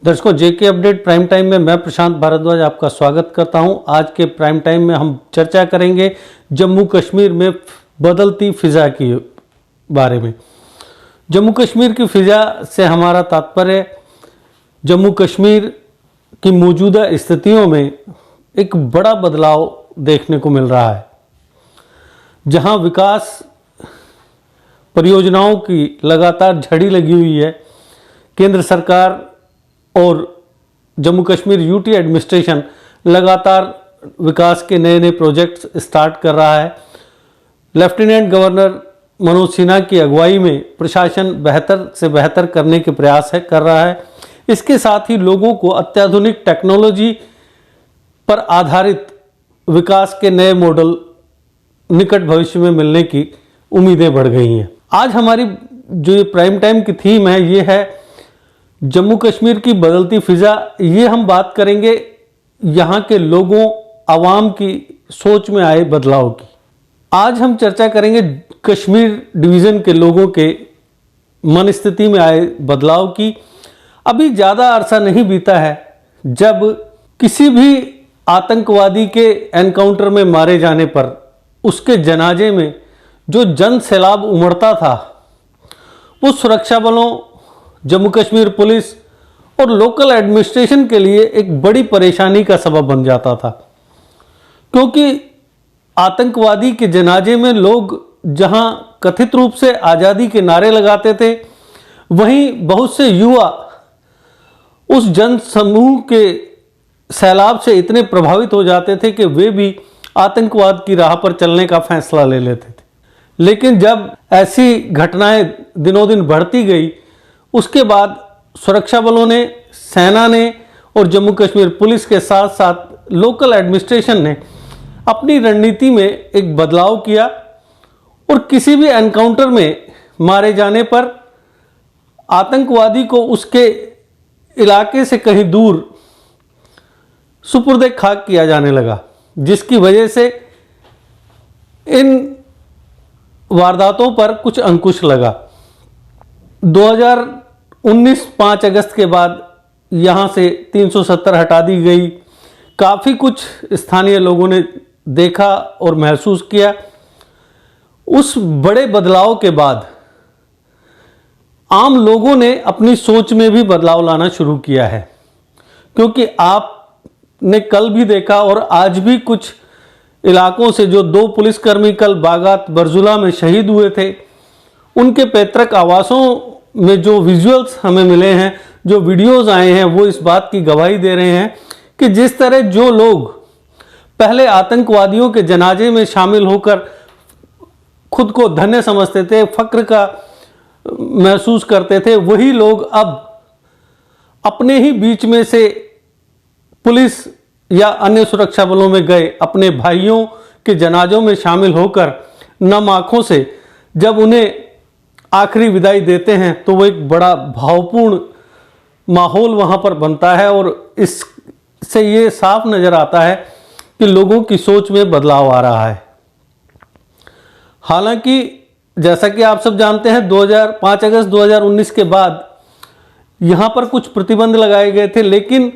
दर्शकों, जेके update prime time में मैं प्रशांत भारद्वाज आपका स्वागत करता हूं। आज के प्राइम टाइम में हम चर्चा करेंगे जम्मू कश्मीर में बदलती फिजा की बारे में। जम्मू कश्मीर की फिजा से हमारा तात्पर्य जम्मू कश्मीर की मौजूदा स्थितियों में एक बड़ा बदलाव देखने को मिल रहा है, जहां विकास परियोजनाओं की लगातार झड़ी लगी हुई है। केंद्र सरकार और जम्मू कश्मीर यूटी एडमिनिस्ट्रेशन लगातार विकास के नए नए प्रोजेक्ट्स स्टार्ट कर रहा है। लेफ्टिनेंट गवर्नर मनोज सिन्हा की अगुवाई में प्रशासन बेहतर से बेहतर करने के प्रयास कर रहा है। इसके साथ ही लोगों को अत्याधुनिक टेक्नोलॉजी पर आधारित विकास के नए मॉडल निकट भविष्य में मिलने की उम्मीदें बढ़ गई हैं। आज हमारी जो ये प्राइम टाइम की थीम है, ये है जम्मू कश्मीर की बदलती फिजा। ये हम बात करेंगे यहाँ के लोगों, आवाम की सोच में आए बदलाव की। आज हम चर्चा करेंगे कश्मीर डिवीज़न के लोगों के मन स्थिति में आए बदलाव की। अभी ज़्यादा अरसा नहीं बीता है जब किसी भी आतंकवादी के एनकाउंटर में मारे जाने पर उसके जनाजे में जो जन सैलाब उमड़ता था, वो सुरक्षा बलों, जम्मू कश्मीर पुलिस और लोकल एडमिनिस्ट्रेशन के लिए एक बड़ी परेशानी का सबब बन जाता था। क्योंकि आतंकवादी के जनाजे में लोग जहां कथित रूप से आज़ादी के नारे लगाते थे, वहीं बहुत से युवा उस जन समूह के सैलाब से इतने प्रभावित हो जाते थे कि वे भी आतंकवाद की राह पर चलने का फैसला ले लेते थे। लेकिन जब ऐसी घटनाएं दिनों दिन बढ़ती गई, उसके बाद सुरक्षा बलों ने, सेना ने और जम्मू कश्मीर पुलिस के साथ साथ लोकल एडमिनिस्ट्रेशन ने अपनी रणनीति में एक बदलाव किया और किसी भी एनकाउंटर में मारे जाने पर आतंकवादी को उसके इलाके से कहीं दूर सुपुर्द खाक किया जाने लगा, जिसकी वजह से इन वारदातों पर कुछ अंकुश लगा। 2019 5 अगस्त के बाद यहाँ से 370 हटा दी गई। काफ़ी कुछ स्थानीय लोगों ने देखा और महसूस किया। उस बड़े बदलाव के बाद आम लोगों ने अपनी सोच में भी बदलाव लाना शुरू किया है। क्योंकि आपने कल भी देखा और आज भी कुछ इलाकों से जो 2 पुलिसकर्मी कल बागात बरजुला में शहीद हुए थे, उनके पैतृक आवासों में जो विजुअल्स हमें मिले हैं, जो वीडियोस आए हैं, वो इस बात की गवाही दे रहे हैं कि जिस तरह जो लोग पहले आतंकवादियों के जनाजे में शामिल होकर खुद को धन्य समझते थे, फक्र का महसूस करते थे, वही लोग अब अपने ही बीच में से पुलिस या अन्य सुरक्षा बलों में गए अपने भाइयों के जनाजों में शामिल होकर नम आंखों से जब उन्हें आखिरी विदाई देते हैं, तो वो एक बड़ा भावपूर्ण माहौल वहाँ पर बनता है। और इससे ये साफ नज़र आता है कि लोगों की सोच में बदलाव आ रहा है। हालांकि जैसा कि आप सब जानते हैं, 5 अगस्त 2019 के बाद यहाँ पर कुछ प्रतिबंध लगाए गए थे, लेकिन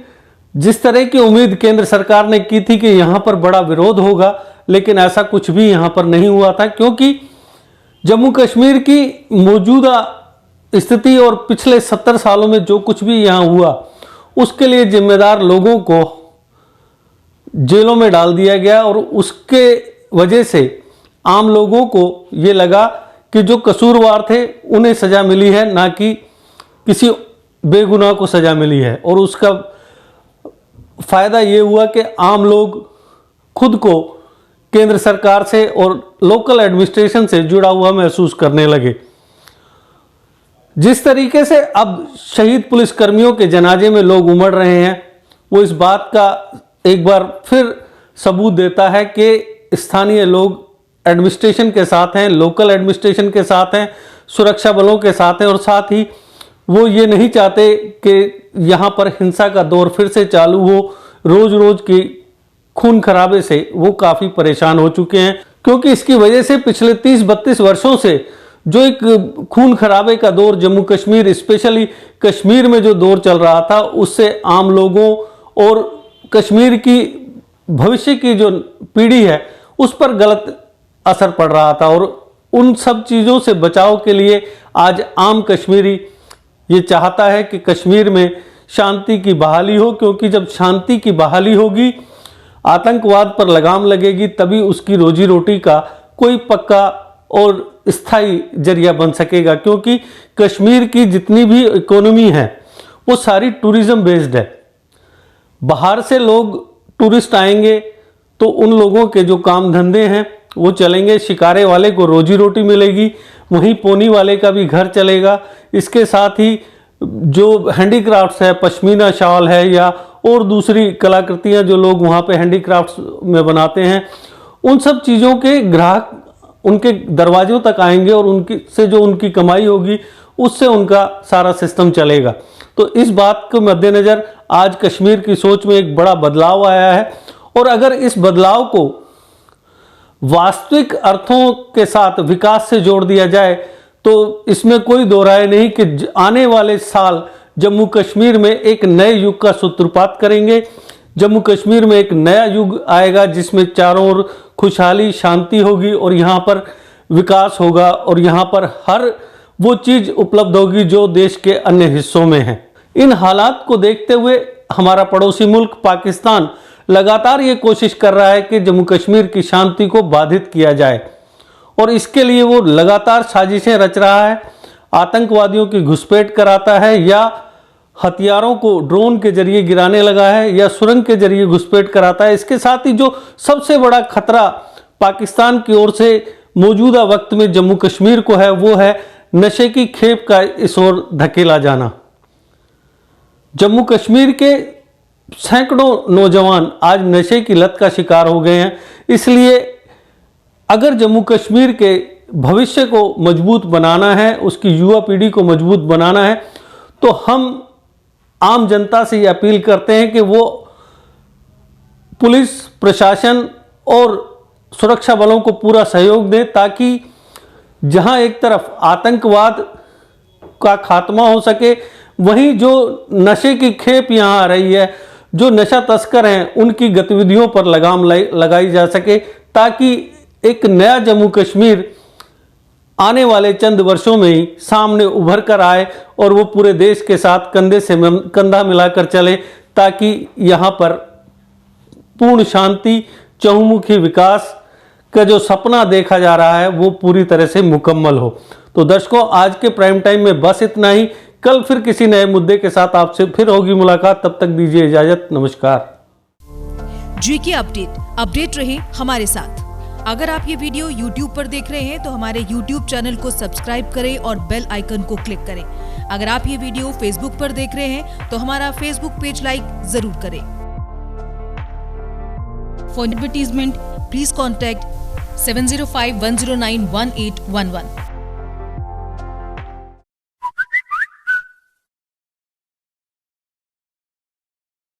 जिस तरह की उम्मीद केंद्र सरकार ने की थी कि यहाँ पर बड़ा विरोध होगा, लेकिन ऐसा कुछ भी यहाँ पर नहीं हुआ था। क्योंकि जम्मू कश्मीर की मौजूदा स्थिति और पिछले 70 सालों में जो कुछ भी यहाँ हुआ, उसके लिए जिम्मेदार लोगों को जेलों में डाल दिया गया और उसके वजह से आम लोगों को ये लगा कि जो कसूरवार थे उन्हें सज़ा मिली है, ना कि किसी बेगुनाह को सज़ा मिली है। और उसका फ़ायदा ये हुआ कि आम लोग खुद को केंद्र सरकार से और लोकल एडमिनिस्ट्रेशन से जुड़ा हुआ महसूस करने लगे। जिस तरीके से अब शहीद पुलिसकर्मियों के जनाजे में लोग उमड़ रहे हैं, वो इस बात का एक बार फिर सबूत देता है कि स्थानीय लोग एडमिनिस्ट्रेशन के साथ हैं, लोकल एडमिनिस्ट्रेशन के साथ हैं, सुरक्षा बलों के साथ हैं। और साथ ही वो ये नहीं चाहते कि यहाँ पर हिंसा का दौर फिर से चालू हो। रोज रोज की खून खराबे से वो काफ़ी परेशान हो चुके हैं, क्योंकि इसकी वजह से पिछले 30-32 वर्षों से जो एक खून खराबे का दौर जम्मू कश्मीर, स्पेशली कश्मीर में जो दौर चल रहा था, उससे आम लोगों और कश्मीर की भविष्य की जो पीढ़ी है उस पर गलत असर पड़ रहा था। और उन सब चीज़ों से बचाव के लिए आज आम कश्मीरी ये चाहता है कि कश्मीर में शांति की बहाली हो, क्योंकि जब शांति की बहाली होगी, आतंकवाद पर लगाम लगेगी, तभी उसकी रोजी रोटी का कोई पक्का और स्थायी जरिया बन सकेगा। क्योंकि कश्मीर की जितनी भी इकोनॉमी है वो सारी टूरिज्म बेस्ड है। बाहर से लोग टूरिस्ट आएंगे तो उन लोगों के जो काम धंधे हैं वो चलेंगे, शिकारे वाले को रोजी रोटी मिलेगी, वहीं पोनी वाले का भी घर चलेगा। इसके साथ ही जो हैंडीक्राफ्ट्स है, पश्मीना शॉल है या और दूसरी कलाकृतियां जो लोग वहाँ पे हैंडीक्राफ्ट्स में बनाते हैं, उन सब चीज़ों के ग्राहक उनके दरवाजों तक आएंगे और उनकी से जो उनकी कमाई होगी उससे उनका सारा सिस्टम चलेगा। तो इस बात के मद्देनज़र आज कश्मीर की सोच में एक बड़ा बदलाव आया है। और अगर इस बदलाव को वास्तविक अर्थों के साथ विकास से जोड़ दिया जाए तो इसमें कोई दो राय नहीं कि आने वाले साल जम्मू कश्मीर में एक नए युग का सूत्रपात करेंगे। जम्मू कश्मीर में एक नया युग आएगा जिसमें चारों ओर खुशहाली, शांति होगी और यहाँ पर विकास होगा और यहाँ पर हर वो चीज़ उपलब्ध होगी जो देश के अन्य हिस्सों में है। इन हालात को देखते हुए हमारा पड़ोसी मुल्क पाकिस्तान लगातार ये कोशिश कर रहा है कि जम्मू कश्मीर की शांति को बाधित किया जाए और इसके लिए वो लगातार साजिशें रच रहा है, आतंकवादियों की घुसपैठ कराता है या हथियारों को ड्रोन के जरिए गिराने लगा है या सुरंग के जरिए घुसपैठ कराता है। इसके साथ ही जो सबसे बड़ा खतरा पाकिस्तान की ओर से मौजूदा वक्त में जम्मू कश्मीर को है वो है नशे की खेप का इस ओर धकेला जाना। जम्मू कश्मीर के सैकड़ों नौजवान आज नशे की लत का शिकार हो गए हैं। इसलिए अगर जम्मू कश्मीर के भविष्य को मजबूत बनाना है, उसकी युवा पीढ़ी को मजबूत बनाना है, तो हम आम जनता से ये अपील करते हैं कि वो पुलिस प्रशासन और सुरक्षा बलों को पूरा सहयोग दें ताकि जहां एक तरफ आतंकवाद का खात्मा हो सके, वहीं जो नशे की खेप यहां आ रही है, जो नशा तस्कर हैं, उनकी गतिविधियों पर लगाम लगाई जा सके ताकि एक नया जम्मू कश्मीर आने वाले चंद वर्षों में ही सामने उभर कर आए और वो पूरे देश के साथ कंधे से कंधा मिलाकर चले ताकि यहाँ पर पूर्ण शांति, चहुमुखी विकास का जो सपना देखा जा रहा है वो पूरी तरह से मुकम्मल हो। तो दर्शकों, आज के प्राइम टाइम में बस इतना ही। कल फिर किसी नए मुद्दे के साथ आपसे फिर होगी मुलाकात। तब तक दीजिए इजाजत। नमस्कार। जीके अपडेट रहे हमारे साथ। अगर आप ये वीडियो YouTube पर देख रहे हैं तो हमारे YouTube चैनल को सब्सक्राइब करें और बेल आइकन को क्लिक करें। अगर आप ये वीडियो Facebook पर देख रहे हैं तो हमारा Facebook पेज लाइक जरूर करें। For advertisement please contact 7051091811।